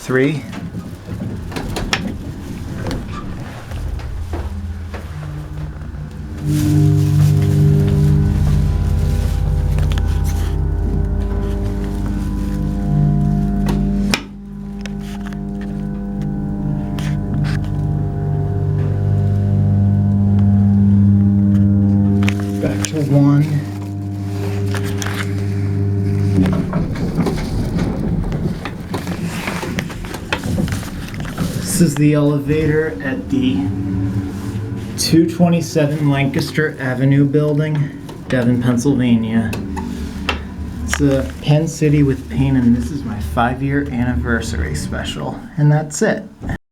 3. Back to 1. This is the elevator at the 227 Lancaster Avenue building, Devon, Pennsylvania. It's a Penn City with Pain, and this is my 5-year anniversary special, and that's it.